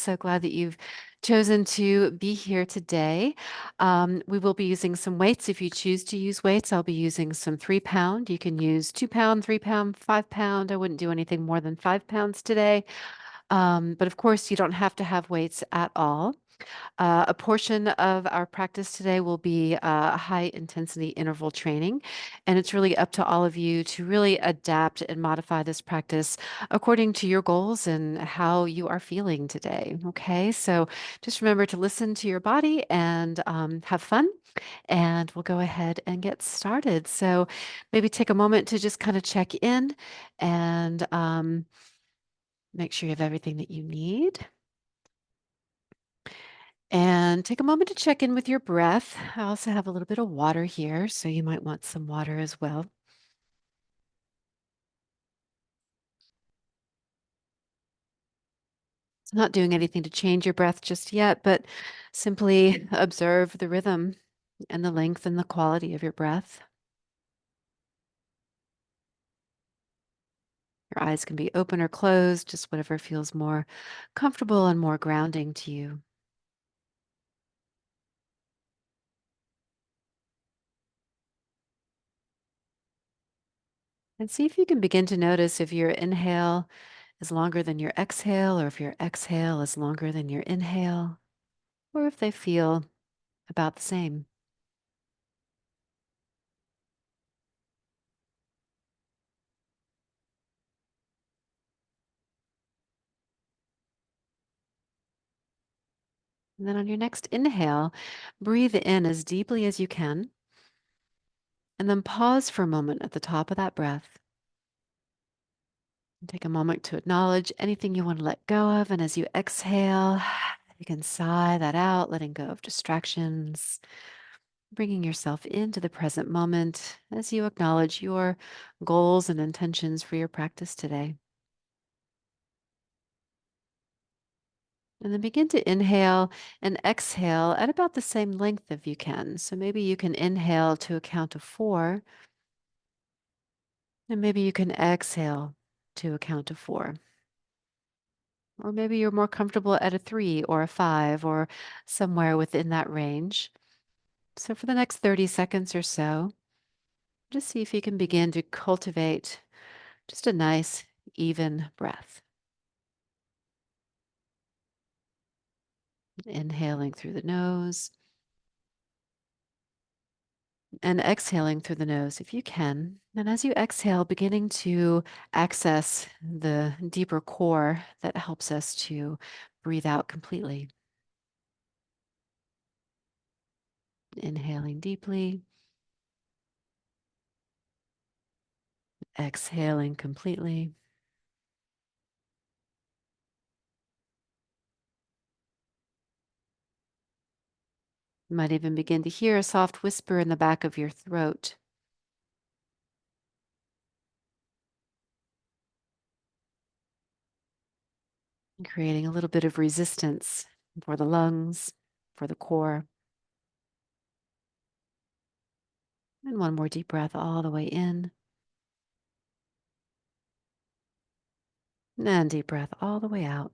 So glad that you've chosen to be here today. We will be using some weights. If you choose to use weights, I'll be using some 3 pound. You can use 2 pound, 3 pound, 5 pound. I wouldn't do anything more than 5 pounds today. But of course, you don't have to have weights at all. A portion of our practice today will be high intensity interval training, and it's really up to all of you to really adapt and modify this practice according to your goals and how you are feeling today. Okay, so just remember to listen to your body and have fun, and we'll go ahead and get started. So maybe take a moment to just kind of check in and make sure you have everything that you need. And take a moment to check in with your breath. I also have a little bit of water here, so you might want some water as well. It's not doing anything to change your breath just yet, but simply observe the rhythm and the length and the quality of your breath. Your eyes can be open or closed, just whatever feels more comfortable and more grounding to you. And see if you can begin to notice if your inhale is longer than your exhale, or if your exhale is longer than your inhale, or if they feel about the same. And then on your next inhale, breathe in as deeply as you can, and then pause for a moment at the top of that breath. And take a moment to acknowledge anything you want to let go of. And as you exhale, you can sigh that out, letting go of distractions, bringing yourself into the present moment as you acknowledge your goals and intentions for your practice today. And then begin to inhale and exhale at about the same length if you can. So maybe you can inhale to a count of 4. And maybe you can exhale to a count of 4. Or maybe you're more comfortable at a 3 or a 5 or somewhere within that range. So for the next 30 seconds or so, just see if you can begin to cultivate just a nice, even breath. Inhaling through the nose and exhaling through the nose if you can. And as you exhale, beginning to access the deeper core that helps us to breathe out completely. Inhaling deeply, exhaling completely. You might even begin to hear a soft whisper in the back of your throat, creating a little bit of resistance for the lungs, for the core. And one more deep breath all the way in, and deep breath all the way out.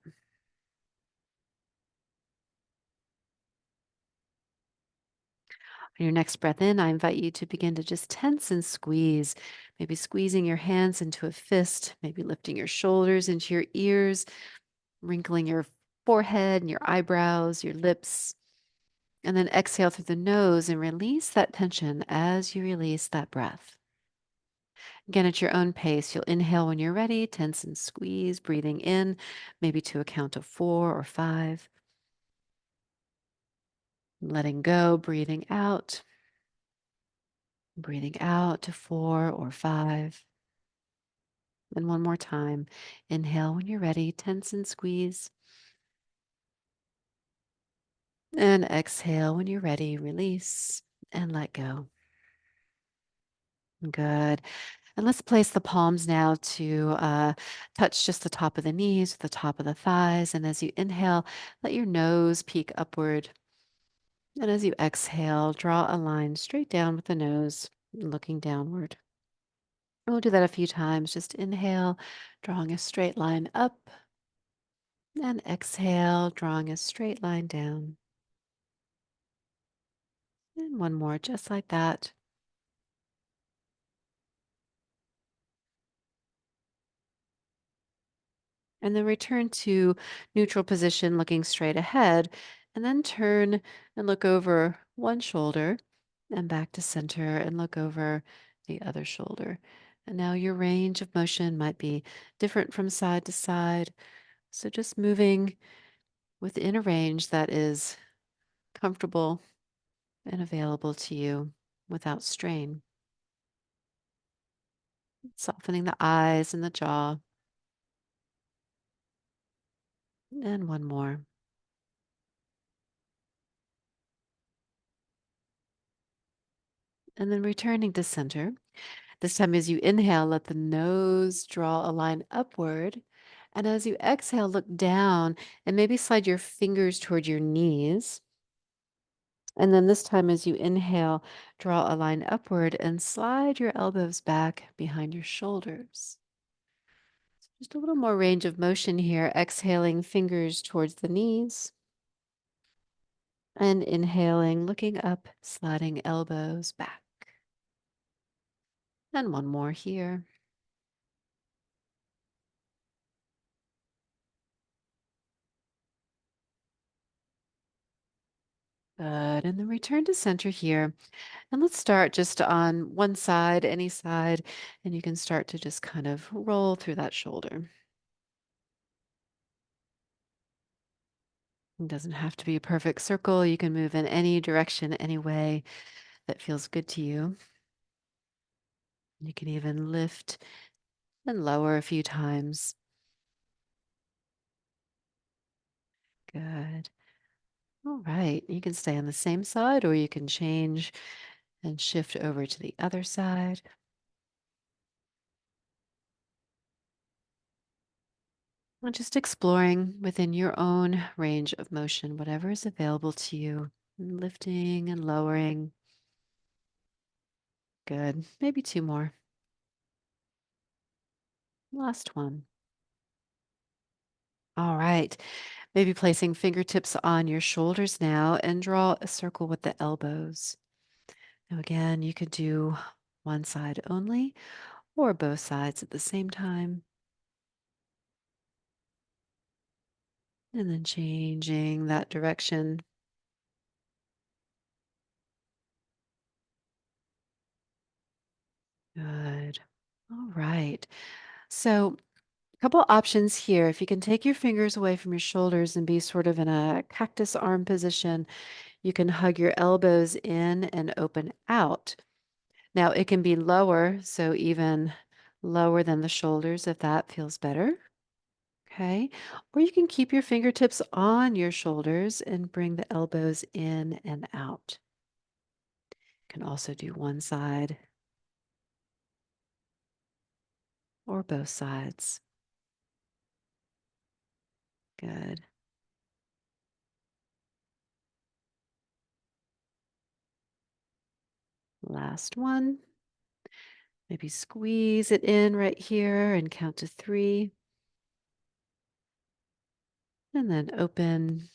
On your next breath in, I invite you to begin to just tense and squeeze, maybe squeezing your hands into a fist, maybe lifting your shoulders into your ears, wrinkling your forehead and your eyebrows, your lips. And then exhale through the nose and release that tension as you release that breath. Again, at your own pace, you'll inhale when you're ready, tense and squeeze, breathing in, maybe to a count of 4 or 5. Letting go, breathing out to 4 or 5. And one more time, inhale when you're ready, tense and squeeze. And exhale when you're ready, release and let go. Good. And let's place the palms now to touch just the top of the knees, the top of the thighs. And as you inhale, let your nose peek upward. And as you exhale, draw a line straight down with the nose, looking downward. And we'll do that a few times. Just inhale, drawing a straight line up. And exhale, drawing a straight line down. And one more, just like that. And then return to neutral position, looking straight ahead. And then turn and look over one shoulder and back to center and look over the other shoulder. And now your range of motion might be different from side to side. So just moving within a range that is comfortable and available to you without strain. Softening the eyes and the jaw. And one more. And then returning to center. This time, as you inhale, let the nose draw a line upward. And as you exhale, look down and maybe slide your fingers toward your knees. And then this time, as you inhale, draw a line upward and slide your elbows back behind your shoulders. Just a little more range of motion here. Exhaling, fingers towards the knees. And inhaling, looking up, sliding elbows back. And one more here. Good. And then return to center here. And let's start just on one side, any side, and you can start to just kind of roll through that shoulder. It doesn't have to be a perfect circle. You can move in any direction, any way that feels good to you. You can even lift and lower a few times. Good. All right. You can stay on the same side or you can change and shift over to the other side. And just exploring within your own range of motion, whatever is available to you, and lifting and lowering. Good. Maybe two more. Last one. All right. Maybe placing fingertips on your shoulders now and draw a circle with the elbows. Now, again, you could do one side only or both sides at the same time. And then changing that direction. Good. All right. So, a couple options here. If you can take your fingers away from your shoulders and be sort of in a cactus arm position, you can hug your elbows in and open out. Now, it can be lower, so even lower than the shoulders if that feels better. Okay. Or you can keep your fingertips on your shoulders and bring the elbows in and out. You can also do one side or both sides. Good. Last one. Maybe squeeze it in right here and count to 3. And then open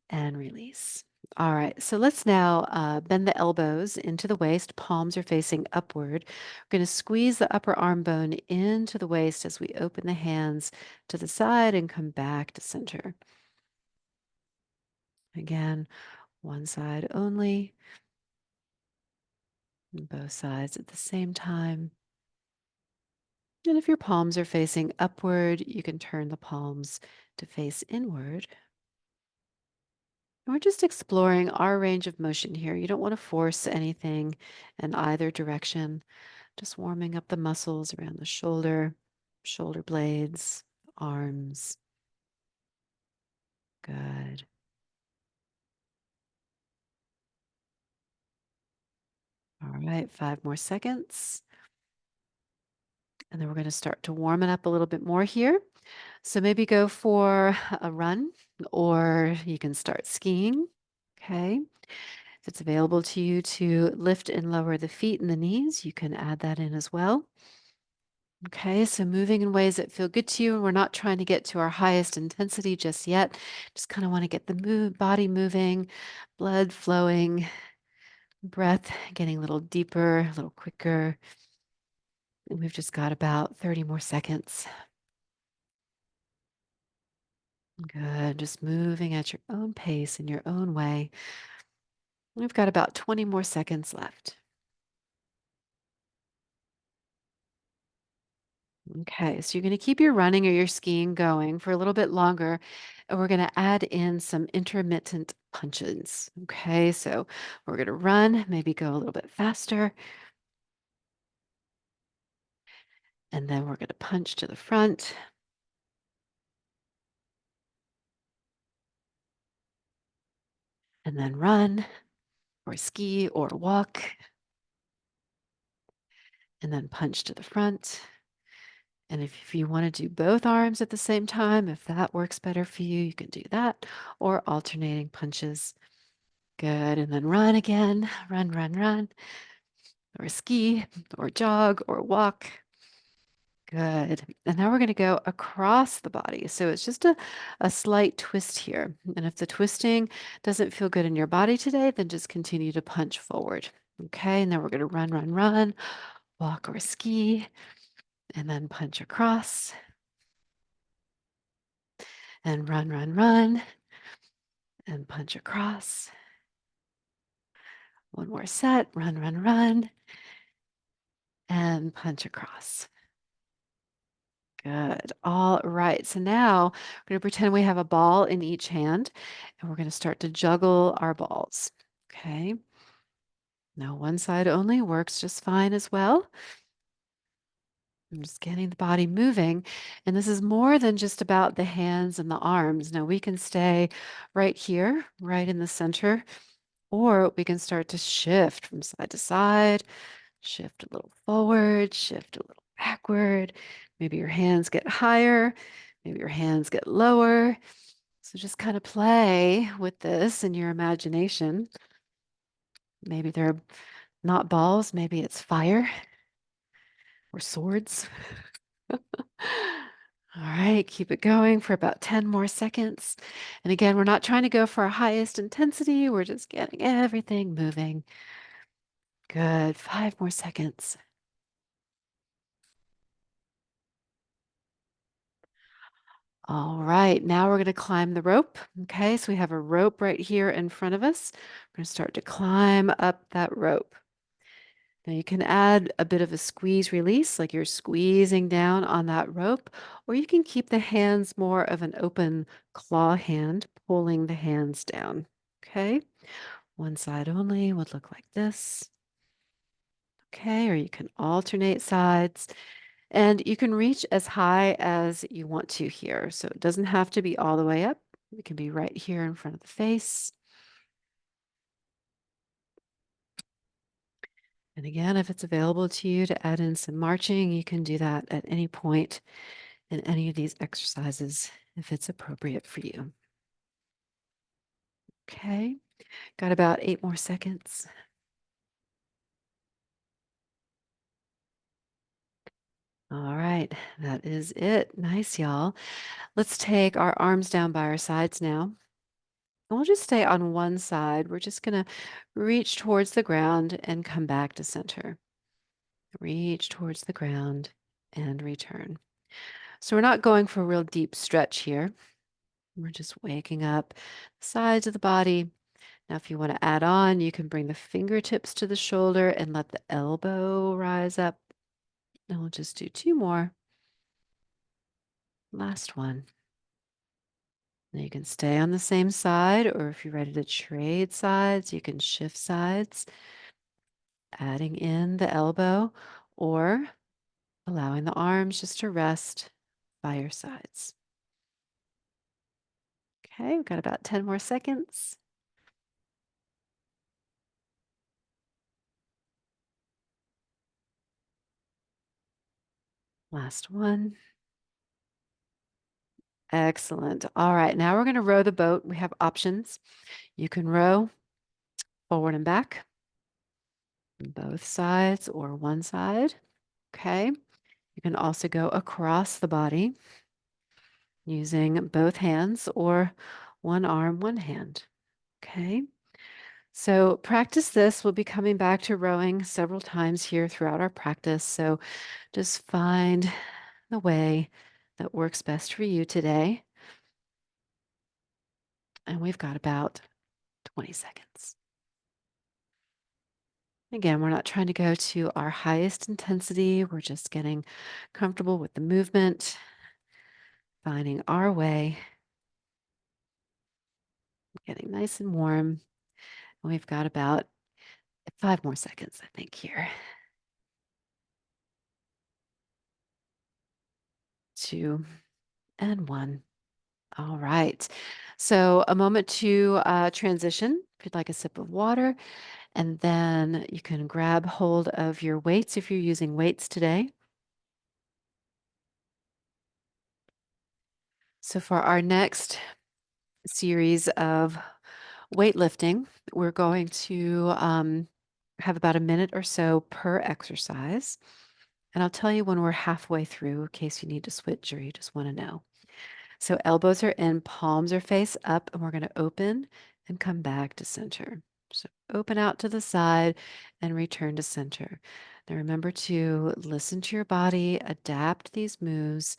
and release. All right, so let's now bend the elbows into the waist. Palms are facing upward. We're going to squeeze the upper arm bone into the waist as we open the hands to the side and come back to center. Again, one side only, and both sides at the same time. And if your palms are facing upward, you can turn the palms to face inward. And we're just exploring our range of motion here. You don't want to force anything in either direction. Just warming up the muscles around the shoulder, shoulder blades, arms. Good. All right, 5 more seconds. And then we're going to start to warm it up a little bit more here. So maybe go for a run or you can start skiing. Okay. If it's available to you to lift and lower the feet and the knees, you can add that in as well. Okay, so moving in ways that feel good to you. We're not trying to get to our highest intensity just yet. Just kind of want to get the body moving, blood flowing, breath getting a little deeper, a little quicker. And we've just got about 30 more seconds. Good. Just moving at your own pace in your own way. We've got about 20 more seconds left. Okay, so you're going to keep your running or your skiing going for a little bit longer, and we're going to add in some intermittent punches. Okay, so we're going to run, maybe go a little bit faster, and then we're going to punch to the front, and then run or ski or walk, and then punch to the front. And if you want to do both arms at the same time, if that works better for you, you can do that, or alternating punches. Good. And then run again, run, run, run, or ski, or jog, or walk. Good. And now we're going to go across the body. So it's just a slight twist here. And if the twisting doesn't feel good in your body today, then just continue to punch forward. Okay. And then we're going to run, run, run, walk or ski, and then punch across, and run, run, run, and punch across. One more set, run, run, run, and punch across. Good. All right. So now we're going to pretend we have a ball in each hand and we're going to start to juggle our balls. Okay. Now one side only works just fine as well. I'm just getting the body moving. And this is more than just about the hands and the arms. Now we can stay right here, right in the center, or we can start to shift from side to side, shift a little forward, shift a little backward. Maybe your hands get higher, maybe your hands get lower. So just kind of play with this in your imagination. Maybe they're not balls, maybe it's fire or swords. All right, keep it going for about 10 more seconds. And again, we're not trying to go for our highest intensity. We're just getting everything moving. Good. 5 more seconds. All right, now we're going to climb the rope. Okay, so we have a rope right here in front of us. We're going to start to climb up that rope. Now you can add a bit of a squeeze release, like you're squeezing down on that rope, or you can keep the hands more of an open claw hand, pulling the hands down. Okay, one side only would look like this. Okay, or you can alternate sides. And you can reach as high as you want to here. So it doesn't have to be all the way up. It can be right here in front of the face. And again, if it's available to you to add in some marching, you can do that at any point in any of these exercises if it's appropriate for you. Okay, got about 8 more seconds. All right, that is it. Nice, y'all. Let's take our arms down by our sides now. And we'll just stay on one side. We're just going to reach towards the ground and come back to center. Reach towards the ground and return. So we're not going for a real deep stretch here. We're just waking up the sides of the body. Now, if you want to add on, you can bring the fingertips to the shoulder and let the elbow rise up. And we'll just do 2 more. Last one. Now you can stay on the same side, or if you're ready to trade sides, you can shift sides, adding in the elbow or allowing the arms just to rest by your sides. Okay, we've got about 10 more seconds. Last one. Excellent. All right, now we're going to row the boat. We have options. You can row forward and back, both sides or one side. Okay. You can also go across the body using both hands or one arm, one hand. Okay. So practice this. We'll be coming back to rowing several times here throughout our practice. So just find the way that works best for you today. And we've got about 20 seconds. Again, we're not trying to go to our highest intensity. We're just getting comfortable with the movement, finding our way, getting nice and warm. And we've got about 5 more seconds, I think, here. 2 and 1. All right. So a moment to transition. If you'd like a sip of water, and then you can grab hold of your weights if you're using weights today. So for our next series of weightlifting, we're going to have about a minute or so per exercise. And I'll tell you when we're halfway through in case you need to switch or you just want to know. So elbows are in, palms are face up, and we're going to open and come back to center. So open out to the side and return to center. Now remember to listen to your body, adapt these moves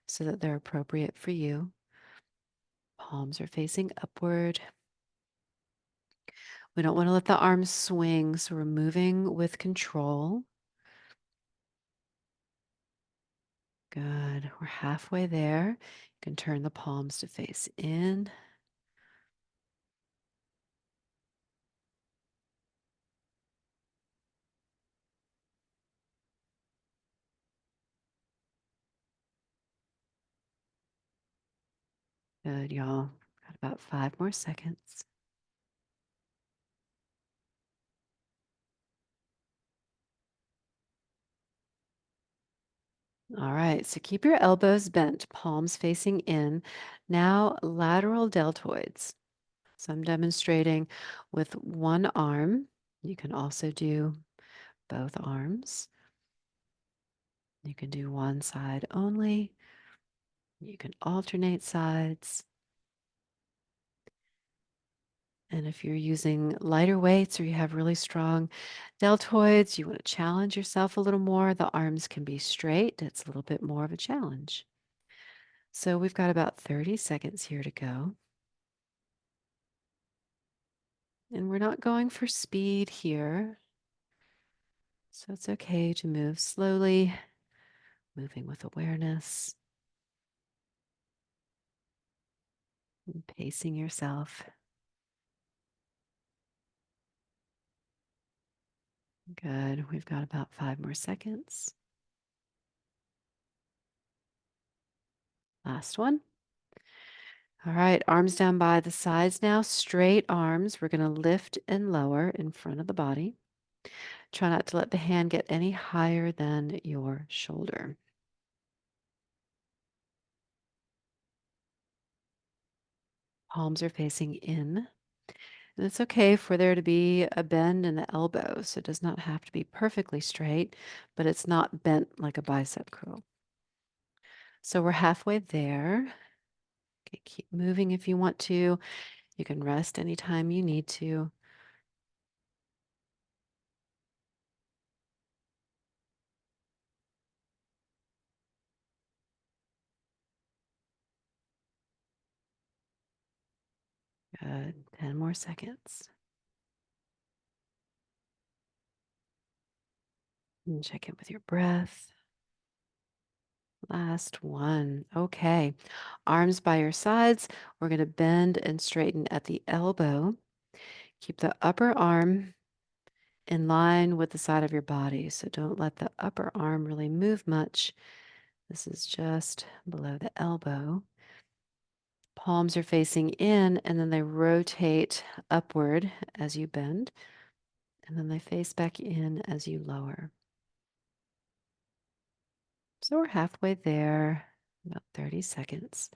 so that they're appropriate for you. Palms are facing upward. We don't want to let the arms swing, so we're moving with control. Good. We're halfway there. You can turn the palms to face in. Good, y'all. Got about 5 more seconds. All right, so keep your elbows bent, palms facing in. Now, lateral deltoids. So I'm demonstrating with one arm. You can also do both arms. You can do one side only. You can alternate sides. And if you're using lighter weights or you have really strong deltoids, you want to challenge yourself a little more, the arms can be straight. It's a little bit more of a challenge. So we've got about 30 seconds here to go. And we're not going for speed here. So it's okay to move slowly, moving with awareness, and pacing yourself. Good. We've got about 5 more seconds. Last one. All right, arms down by the sides now, straight arms. We're going to lift and lower in front of the body. Try not to let the hand get any higher than your shoulder. Palms are facing in. And it's okay for there to be a bend in the elbow. So it does not have to be perfectly straight, but it's not bent like a bicep curl. So we're halfway there. Okay, keep moving if you want to. You can rest anytime you need to. Good. 10 more seconds. And check in with your breath. Last one. Okay. Arms by your sides. We're going to bend and straighten at the elbow. Keep the upper arm in line with the side of your body. So don't let the upper arm really move much. This is just below the elbow. Palms are facing in, and then they rotate upward as you bend, and then they face back in as you lower. So we're halfway there, about 30 seconds.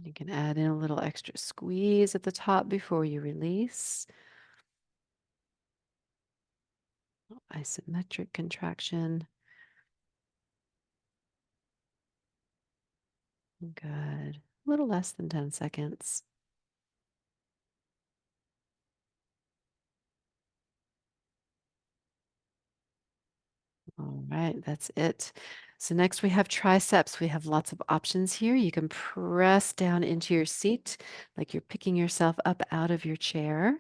You can add in a little extra squeeze at the top before you release. Isometric contraction. Good. A little less than 10 seconds. All right, that's it. So next we have triceps. We have lots of options here. You can press down into your seat like you're picking yourself up out of your chair.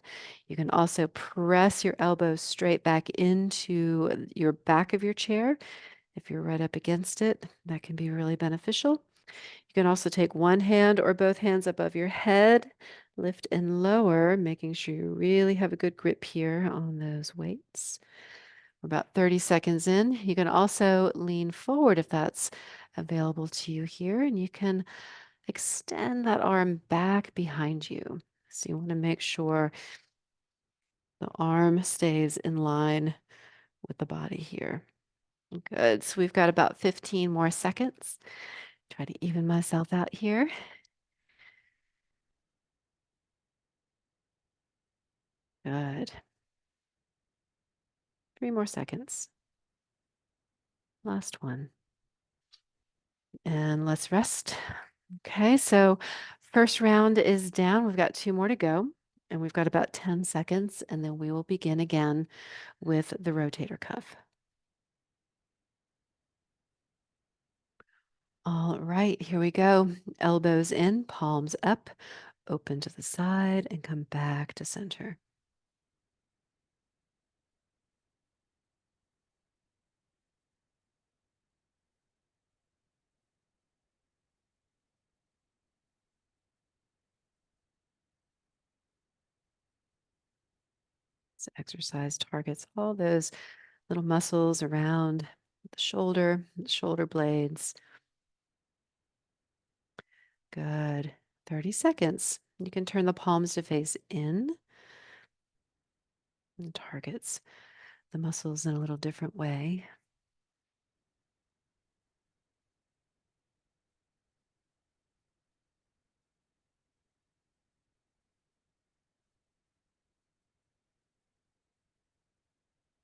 You can also press your elbows straight back into your back of your chair. If you're right up against it, that can be really beneficial. You can also take one hand or both hands above your head, lift and lower, making sure you really have a good grip here on those weights. We're about 30 seconds in. You can also lean forward if that's available to you here, and you can extend that arm back behind you. So you want to make sure the arm stays in line with the body here. Good. So we've got about 15 more seconds. Try to even myself out here. Good. 3 more seconds. Last one. And let's rest. Okay, so first round is down. We've got 2 more to go, and we've got about 10 seconds, and then we will begin again with the rotator cuff. All right, here we go. Elbows in, palms up, open to the side, and come back to center. This exercise targets all those little muscles around the shoulder blades. Good. 30 seconds. You can turn the palms to face in and targets the muscles in a little different way.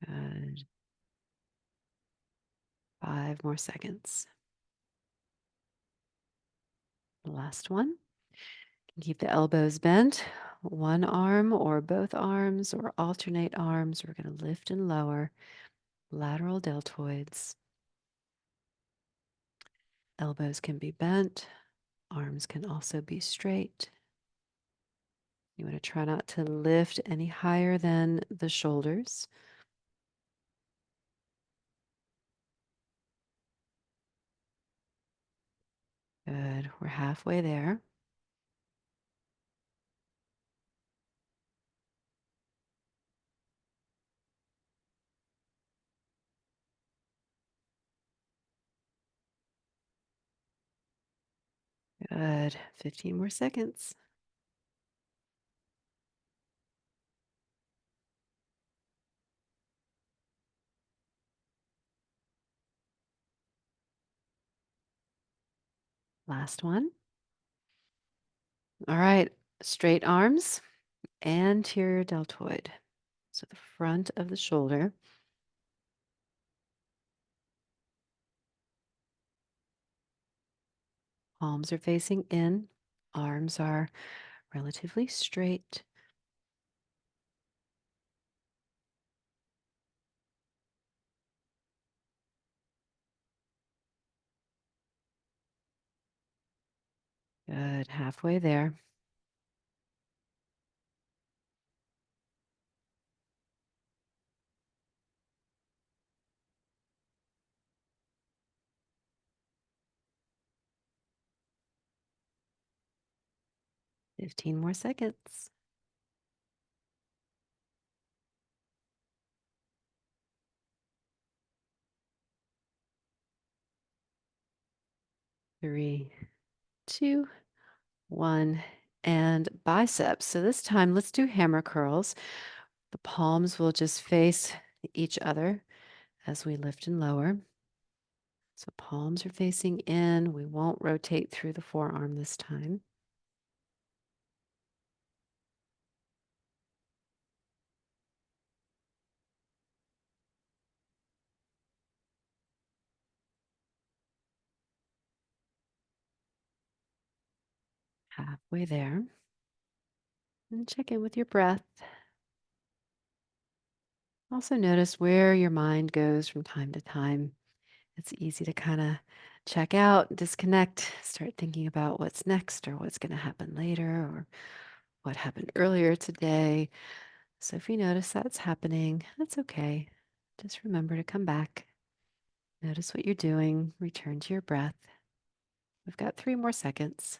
Good. 5 more seconds. The last one. Keep the elbows bent. One arm or both arms or alternate arms. We're going to lift and lower. Lateral deltoids. Elbows can be bent. Arms can also be straight. You want to try not to lift any higher than the shoulders. Good. We're halfway there. Good. 15 more seconds. Last one. All right. Straight arms, anterior deltoid. So the front of the shoulder. Palms are facing in. Arms are relatively straight. Good. Halfway there. 15 more seconds. 3, 2, 1. And biceps. So this time, let's do hammer curls. The palms will just face each other as we lift and lower. So palms are facing in. We won't rotate through the forearm this time. Halfway there. And check in with your breath. Also notice where your mind goes from time to time. It's easy to kind of check out, disconnect, start thinking about what's next or what's going to happen later or what happened earlier today. So if you notice that's happening, that's okay. Just remember to come back. Notice what you're doing. Return to your breath. We've got 3 more seconds.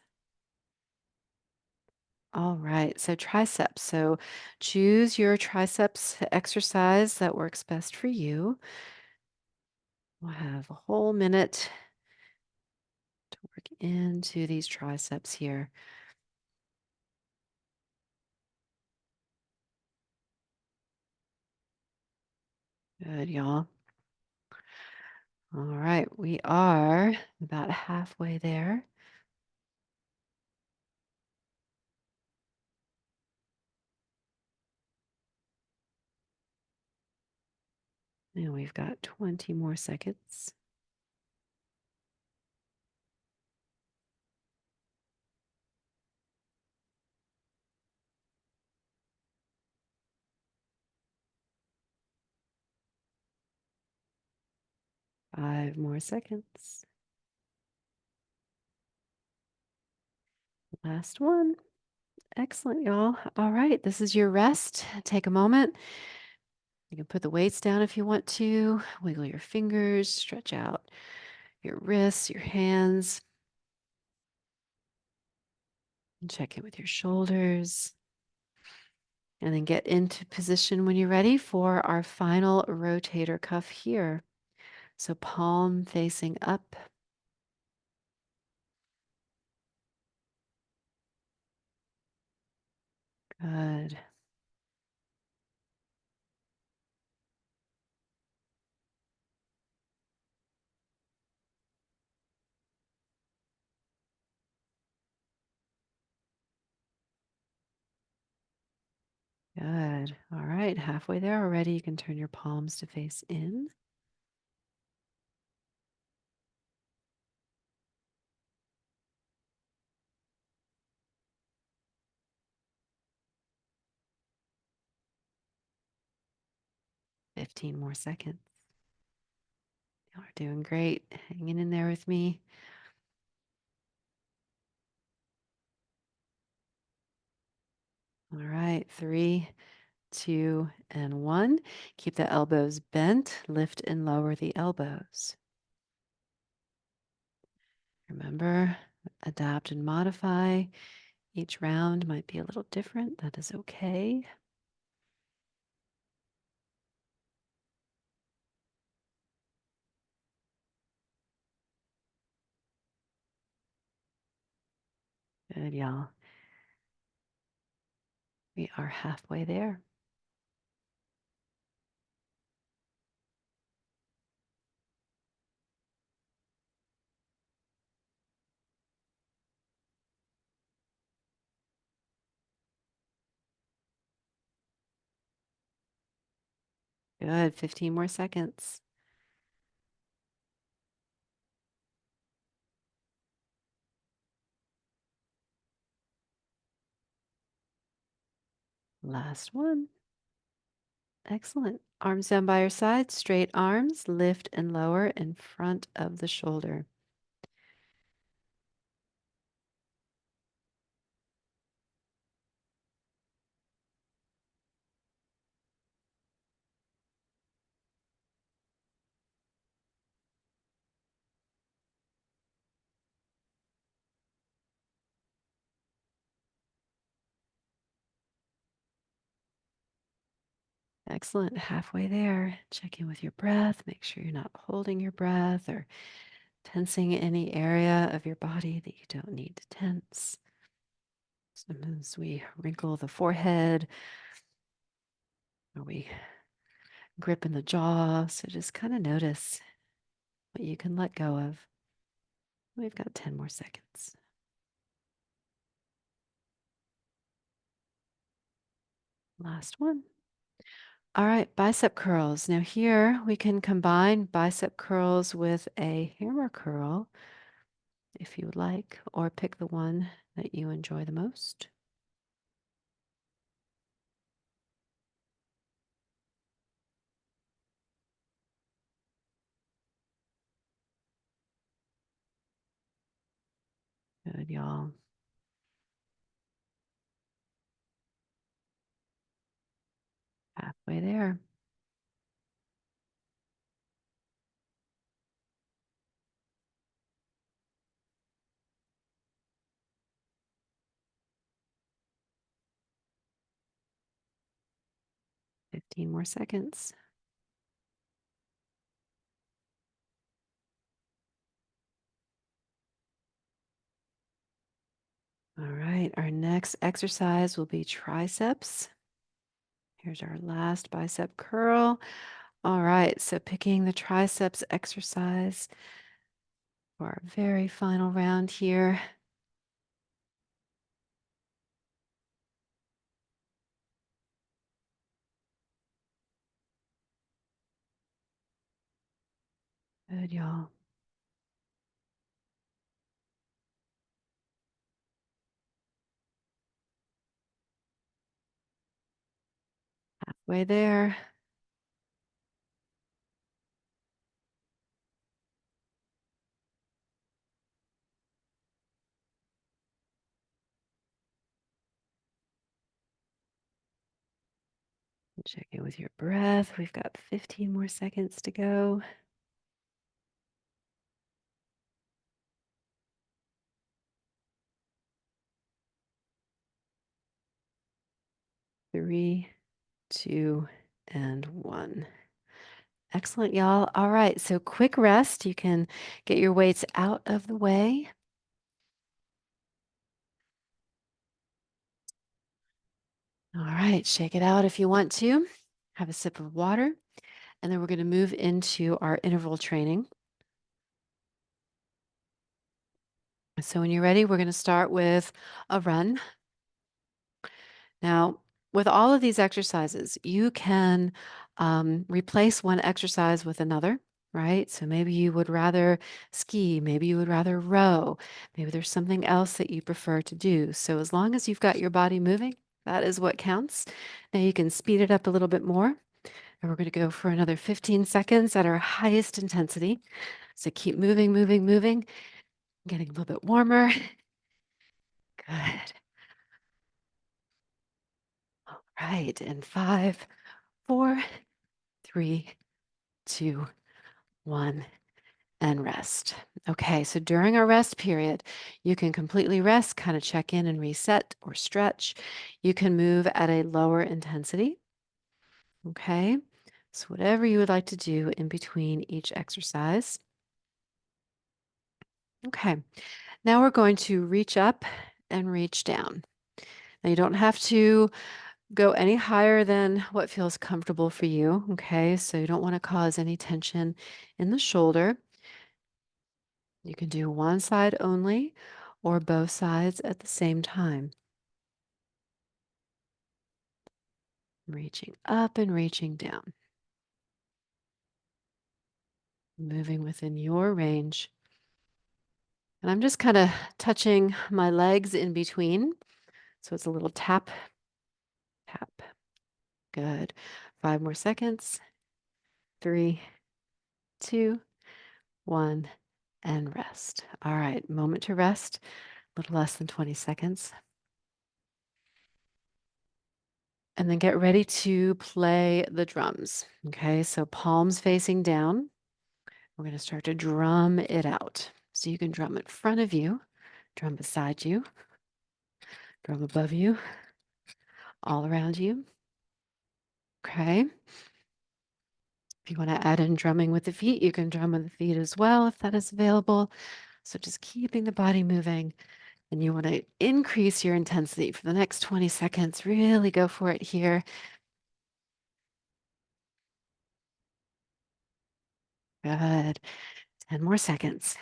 All right. So triceps. So choose your triceps exercise that works best for you. We'll have a whole minute to work into these triceps here. Good, y'all. All right. We are about halfway there. And we've got 20 more seconds. Five more seconds. Last one. Excellent, y'all. All right, this is your rest. Take a moment. You can put the weights down if you want to. Wiggle your fingers, stretch out your wrists, your hands, and check in with your shoulders. And then get into position when you're ready for our final rotator cuff here. So palm facing up. Good. Good. All right, halfway there already. You can turn your palms to face in. Fifteen more seconds. Y'all are doing great. Hanging in there with me. All right, three, two, and one. Keep the elbows bent. Lift and lower the elbows. Remember, adapt and modify. Each round might be a little different. That is okay. Good, y'all. We are halfway there. Good. 15 more seconds. Last one. Excellent. Arms down by your sides, straight arms, lift and lower in front of the shoulder. Excellent. Halfway there. Check in with your breath. Make sure you're not holding your breath or tensing any area of your body that you don't need to tense. Sometimes we wrinkle the forehead or we grip in the jaw. So just kind of notice what you can let go of. We've got 10 more seconds. Last one. All right, bicep curls. Now here we can combine bicep curls with a hammer curl. if you would like, or pick the one that you enjoy the most. Good, y'all. Halfway there. Fifteen more seconds. All right, our next exercise will be triceps. Here's our last bicep curl. All right, so picking the triceps exercise for our very final round here. Good, y'all. Halfway there. Check in with your breath. We've got 15 more seconds to go. 3, 2, and 1. Excellent, y'all. All right, so quick rest. You can get your weights out of the way. All right, shake it out if you want to. Have a sip of water, and then we're going to move into our interval training. So when you're ready, we're going to start with a run. Now, with all of these exercises, you can replace one exercise with another, right? So maybe you would rather ski, maybe you would rather row, maybe there's something else that you prefer to do. So as long as you've got your body moving, that is what counts. Now you can speed it up a little bit more. And we're going to go for another 15 seconds at our highest intensity. So keep moving, moving, moving, getting a little bit warmer. Good. All right. And 5, 4, 3, 2, 1, and rest. Okay, so during our rest period, you can completely rest, kind of check in and reset or stretch. You can move at a lower intensity. Okay, so whatever you would like to do in between each exercise. Okay, now we're going to reach up and reach down. Now you don't have to go any higher than what feels comfortable for you. Okay, so you don't want to cause any tension in the shoulder. You can do one side only or both sides at the same time. Reaching up and reaching down. Moving within your range. And I'm just kind of touching my legs in between. So it's a little tap, tap. Good. 5 more seconds. 3, 2, 1, and rest. All right, moment to rest. A little less than 20 seconds. And then get ready to play the drums. Okay, so palms facing down. We're going to start to drum it out. So you can drum in front of you, drum beside you, drum above you, all around you. Okay. If you want to add in drumming with the feet, you can drum with the feet as well if that is available. So just keeping the body moving. And you want to increase your intensity for the next 20 seconds. Really go for it here. Good. 10 more seconds.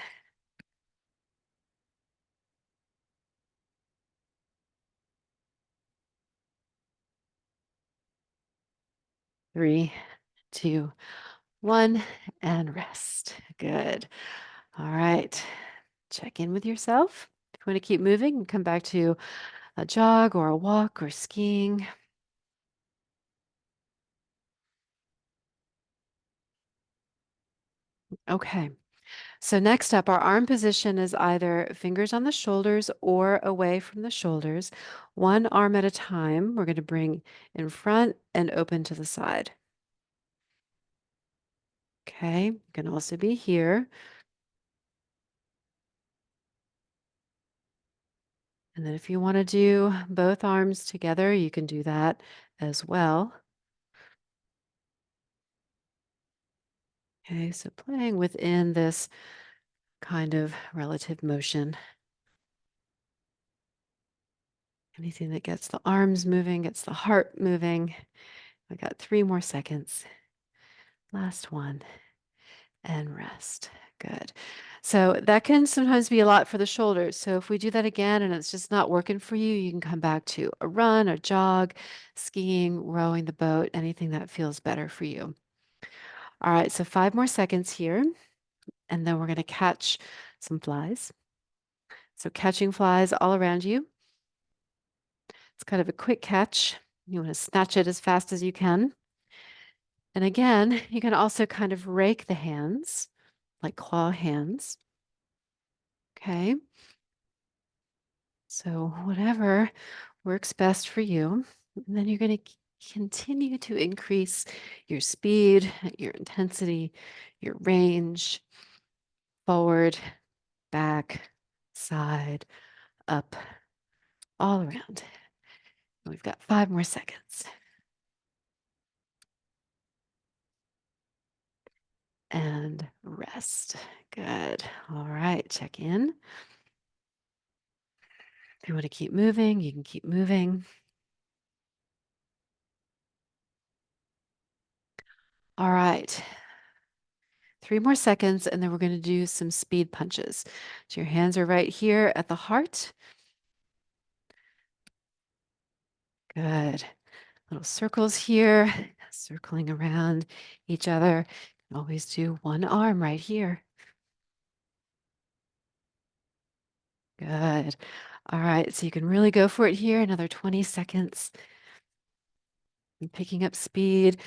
3, 2, 1, and rest. Good. All right. check in with yourself. If you want to keep moving, come back to a jog or a walk or skiing. Okay. So next up, our arm position is either fingers on the shoulders or away from the shoulders. One arm at a time. We're going to bring in front and open to the side. Okay. You can also be here. And then if you want to do both arms together, you can do that as well. Okay, so playing within this kind of relative motion. Anything that gets the arms moving, gets the heart moving. I got 3 more seconds. Last one. And rest. Good. So that can sometimes be a lot for the shoulders. So if we do that again and it's just not working for you, you can come back to a run, a jog, skiing, rowing the boat, anything that feels better for you. All right, so 5 more seconds here, and then we're going to catch some flies. So catching flies all around you. It's kind of a quick catch. You want to snatch it as fast as you can. And again, you can also kind of rake the hands, like claw hands. Okay. So whatever works best for you. And then you're going to continue to increase your speed, your intensity, your range, forward, back, side, up, all around. We've got 5 more seconds. And rest. Good. All right, check in. If you want to keep moving, you can keep moving. All right. 3 more seconds, and then we're going to do some speed punches. So your hands are right here at the heart. Good. Little circles here, circling around each other. Always do one arm right here. Good. All right, so you can really go for it here. Another 20 seconds. And picking up speed.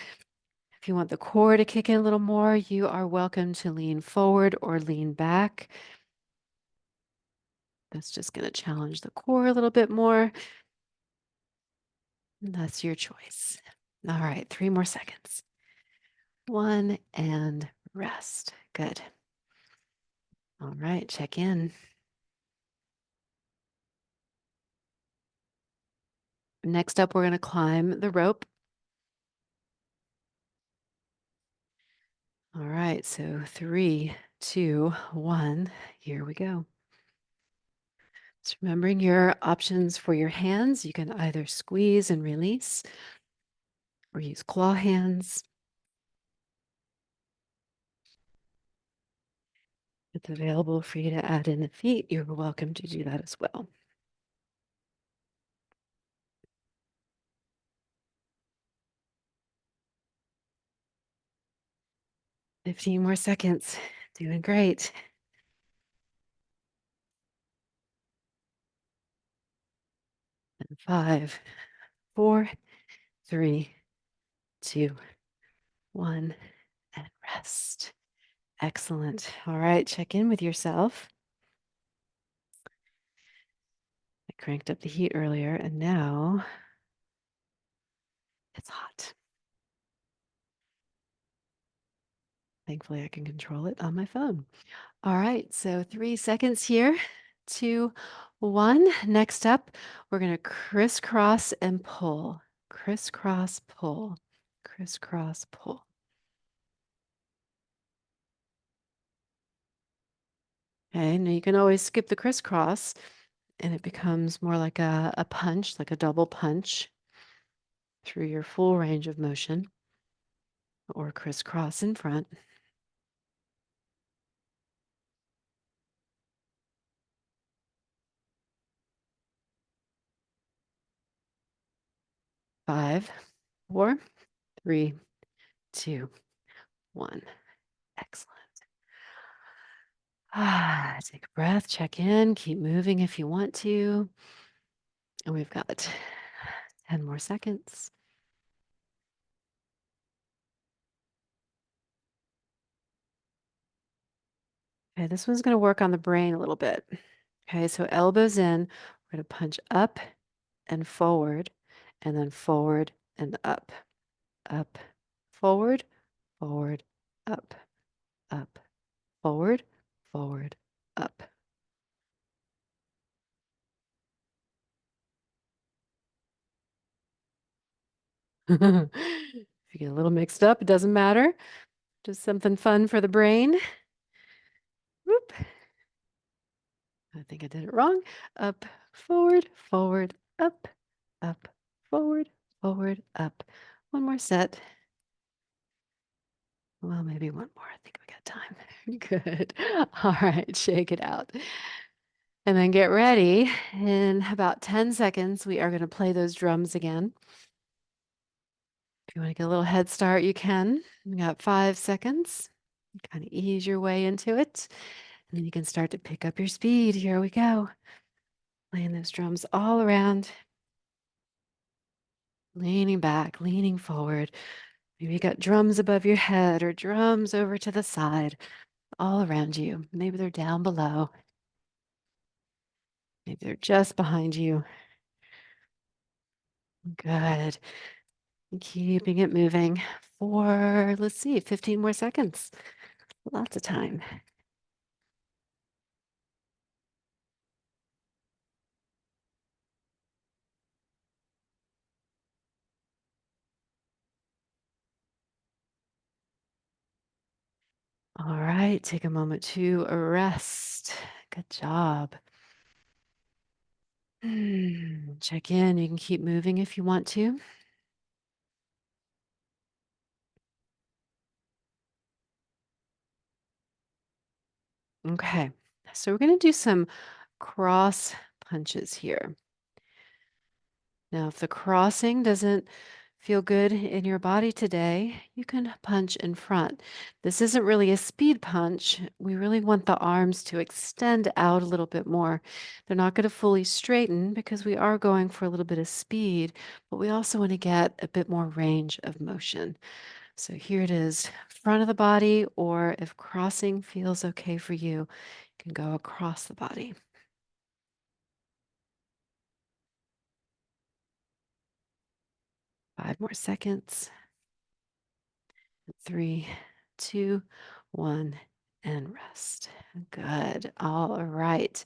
If you want the core to kick in a little more, you are welcome to lean forward or lean back. That's just going to challenge the core a little bit more. And that's your choice. All right, 3 more seconds. One and rest. Good. All right, check in. Next up, we're going to climb the rope. All right, so 3, 2, 1, here we go. Just remembering your options for your hands. You can either squeeze and release or use claw hands. It's available for you to add in the feet. You're welcome to do that as well. 15 more seconds. Doing great. And 5, 4, 3, 2, 1, and rest. Excellent. All right, check in with yourself. I cranked up the heat earlier, and now it's hot. Thankfully, I can control it on my phone. All right, so 3 seconds here. 2, 1. Next up, we're going to crisscross and pull. Crisscross, pull. Crisscross, pull. Okay, now you can always skip the crisscross and it becomes more like a punch, like a double punch through your full range of motion, or crisscross in front. 5, 4, 3, 2, 1. Excellent. Take a breath, check in, keep moving if you want to. And we've got 10 more seconds. Okay, this one's going to work on the brain a little bit. Okay, so elbows in, we're going to punch up and then forward and up, forward, forward, up, forward, forward, up. If you get a little mixed up, it doesn't matter. Just something fun for the brain. Whoop. I think I did it wrong. Up, forward, forward, up, forward, forward, up. One more set. Well, maybe one more. I think we got time. Good. All right, shake it out. And then get ready. In about 10 seconds, we are going to play those drums again. If you want to get a little head start, you can. We got 5 seconds. Kind of ease your way into it. And then you can start to pick up your speed. Here we go. Playing those drums all around. Leaning back, leaning forward. Maybe you got drums above your head or drums over to the side, all around you. Maybe they're down below. Maybe they're just behind you. Good. Keeping it moving for, let's see, 15 more seconds. Lots of time. All right, take a moment to rest. Good job. Check in. You can keep moving if you want to. Okay, so we're going to do some cross punches here. Now, if the crossing doesn't feel good in your body today, you can punch in front. This isn't really a speed punch. We really want the arms to extend out a little bit more. They're not going to fully straighten because we are going for a little bit of speed, but we also want to get a bit more range of motion. So here it is, front of the body, or if crossing feels okay for you, you can go across the body. 5 more seconds. 3, 2, 1, and rest. Good. All right.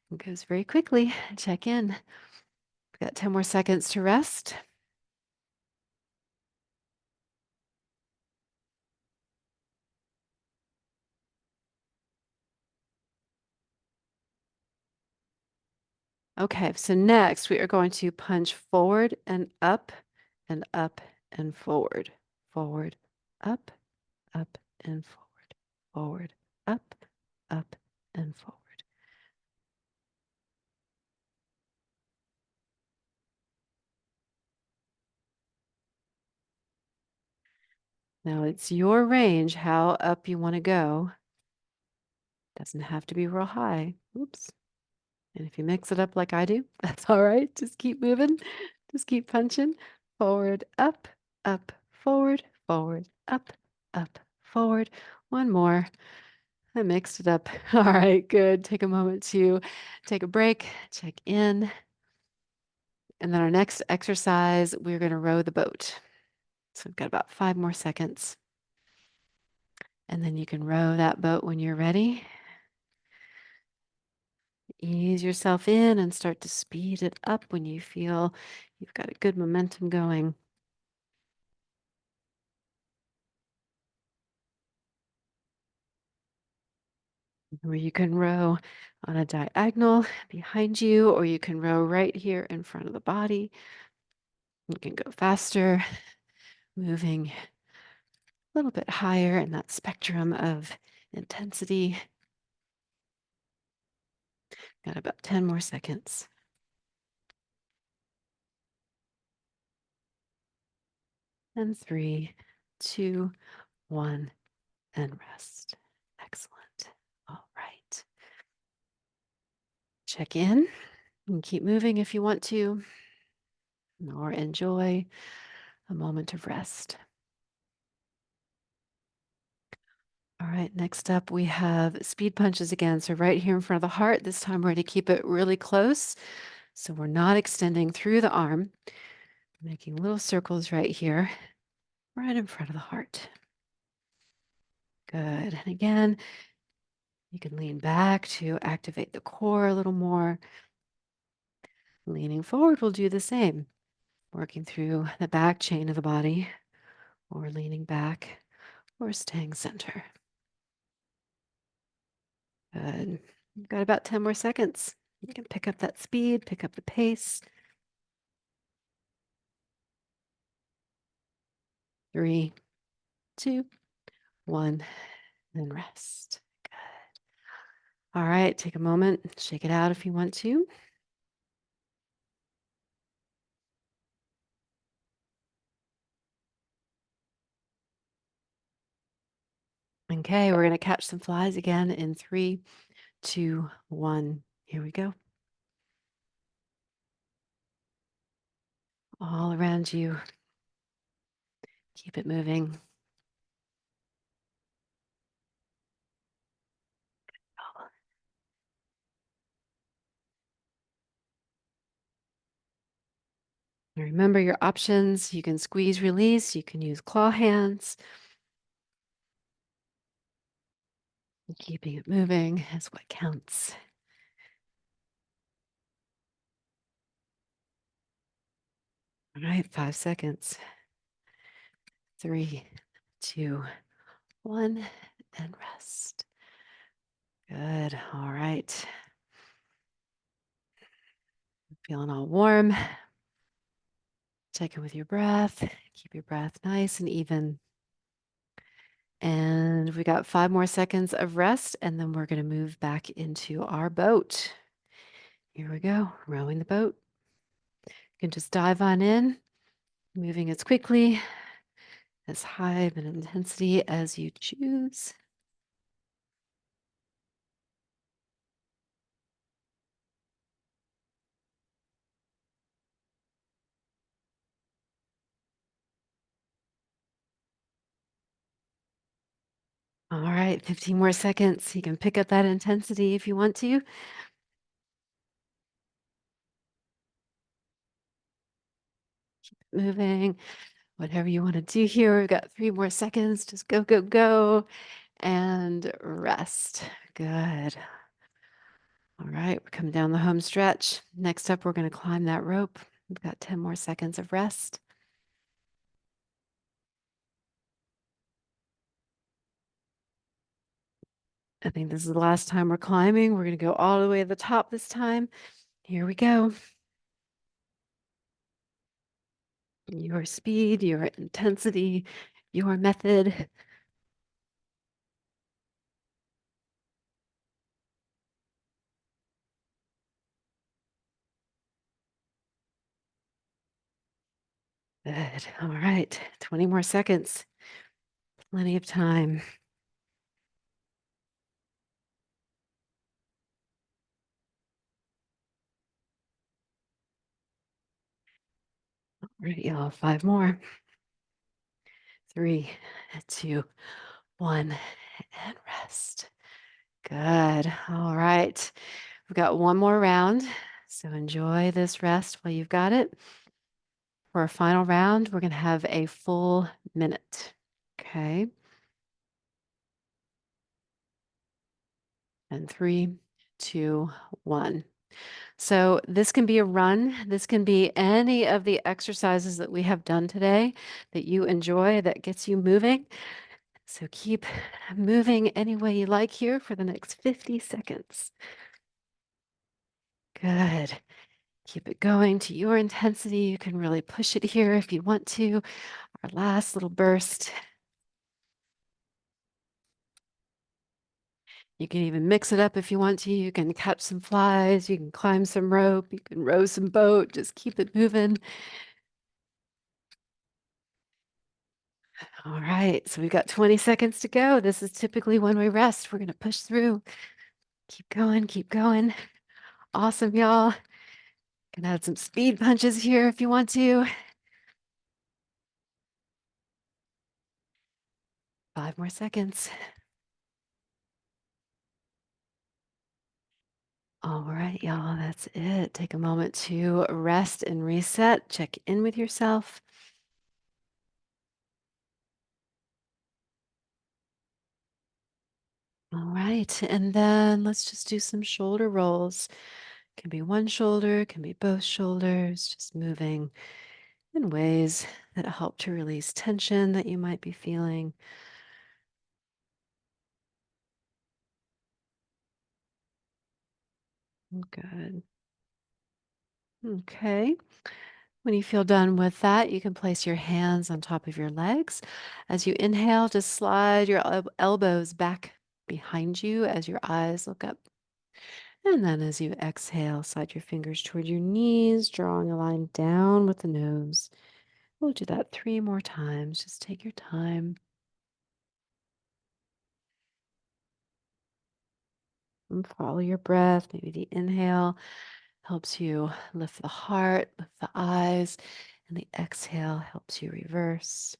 It goes very quickly. Check in. We've got 10 more seconds to rest. Okay, so next we are going to punch forward and up and forward. Forward, up and forward. Forward, up and forward. Now it's your range how up you want to go. Doesn't have to be real high. Oops. And if you mix it up like I do, that's all right. Just keep moving. Just keep punching. Forward, forward, forward, up, forward. One more. I mixed it up. All right, good. Take a moment to take a break, check in. And then our next exercise, we're going to row the boat. So we've got about 5 more seconds. And then you can row that boat when you're ready. Ease yourself in and start to speed it up when you feel you've got a good momentum going. Where you can row on a diagonal behind you, or you can row right here in front of the body. You can go faster, moving a little bit higher in that spectrum of intensity. Got about 10 more seconds. And 3, 2, 1, and rest. Excellent. All right. Check in and keep moving if you want to, or enjoy a moment of rest. All right, next up we have speed punches again. So right here in front of the heart, this time we're going to keep it really close. So we're not extending through the arm, making little circles right here, right in front of the heart. Good. And again, you can lean back to activate the core a little more. Leaning forward will do the same, working through the back chain of the body, or leaning back, or staying center. Good. You've got about 10 more seconds. You can pick up that speed, pick up the pace. 3, 2, 1, and rest. Good. All right, take a moment, shake it out if you want to. Okay, we're going to catch some flies again in 3, 2, 1. Here we go. All around you. Keep it moving. And remember your options. You can squeeze, release. You can use claw hands. Keeping it moving is what counts. All right, 5 seconds. 3, 2, 1, and rest. Good. All right. Feeling all warm. Check in with your breath. Keep your breath nice and even. And we got 5 more seconds of rest, and then we're going to move back into our boat. Here we go, rowing the boat. You can just dive on in, moving as quickly, as high of an intensity as you choose. All right, 15 more seconds. You can pick up that intensity if you want to. Moving, whatever you want to do here. We've got 3 more seconds. Just go, go, go, and rest. Good. All right, we're coming down the home stretch. Next up, we're going to climb that rope. We've got 10 more seconds of rest. I think this is the last time we're climbing. We're going to go all the way to the top this time. Here we go. Your speed, your intensity, your method. Good. All right. 20 more seconds. Plenty of time. All right, y'all. 5 more. 3, 2, 1, and rest. Good. All right. We've got one more round. So enjoy this rest while you've got it. For our final round, we're going to have a full minute. Okay. And 3, 2, 1. So this can be a run. This can be any of the exercises that we have done today that you enjoy, that gets you moving. So keep moving any way you like here for the next 50 seconds. Good. Keep it going to your intensity. You can really push it here if you want to. Our last little burst. You can even mix it up if you want to. You can catch some flies. You can climb some rope. You can row some boat. Just keep it moving. All right, so we've got 20 seconds to go. This is typically when we rest. We're going to push through. Keep going, keep going. Awesome, y'all. Can add some speed punches here if you want to. 5 more seconds. All right, y'all, that's it. Take a moment to rest and reset. Check in with yourself. All right, and then let's just do some shoulder rolls. Can be one shoulder, can be both shoulders, just moving in ways that help to release tension that you might be feeling. Good. Okay. When you feel done with that, you can place your hands on top of your legs. As you inhale, just slide your elbows back behind you as your eyes look up. And then as you exhale, slide your fingers toward your knees, drawing a line down with the nose. We'll do that 3 more times. Just take your time and follow your breath. Maybe the inhale helps you lift the heart, lift the eyes, and the exhale helps you reverse.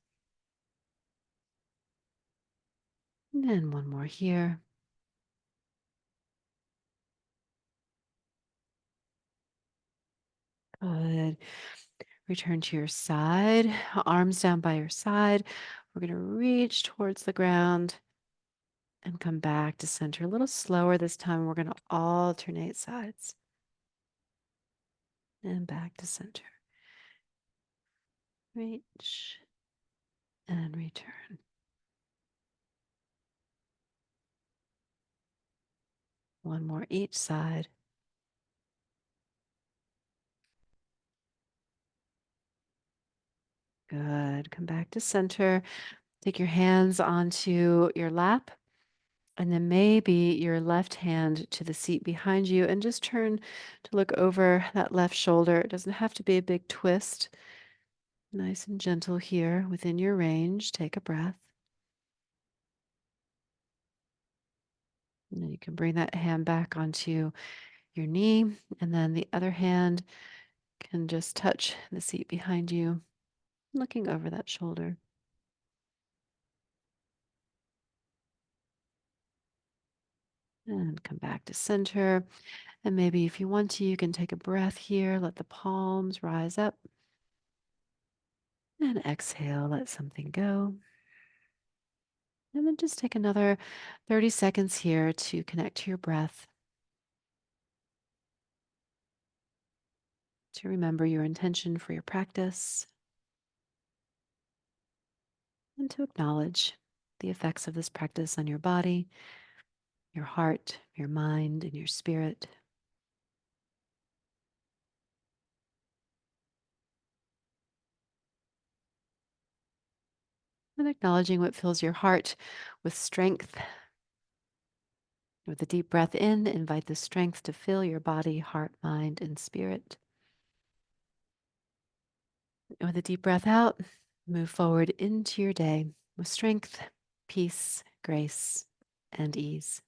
And then one more here. Good. Return to your side, arms down by your side. We're going to reach towards the ground and come back to center a little slower this time. We're going to alternate sides and back to center. Reach and return. One more each side. Good. Come back to center. Take your hands onto your lap. And then maybe your left hand to the seat behind you and just turn to look over that left shoulder. It doesn't have to be a big twist. Nice and gentle here within your range. Take a breath. And then you can bring that hand back onto your knee. And then the other hand can just touch the seat behind you, looking over that shoulder. And come back to center. And maybe if you want to, you can take a breath here. Let the palms rise up. And exhale, let something go. And then just take another 30 seconds here to connect to your breath, to remember your intention for your practice, and to acknowledge the effects of this practice on your body, your heart, your mind, and your spirit. And acknowledging what fills your heart with strength. With a deep breath in, invite the strength to fill your body, heart, mind, and spirit. And with a deep breath out, move forward into your day with strength, peace, grace, and ease.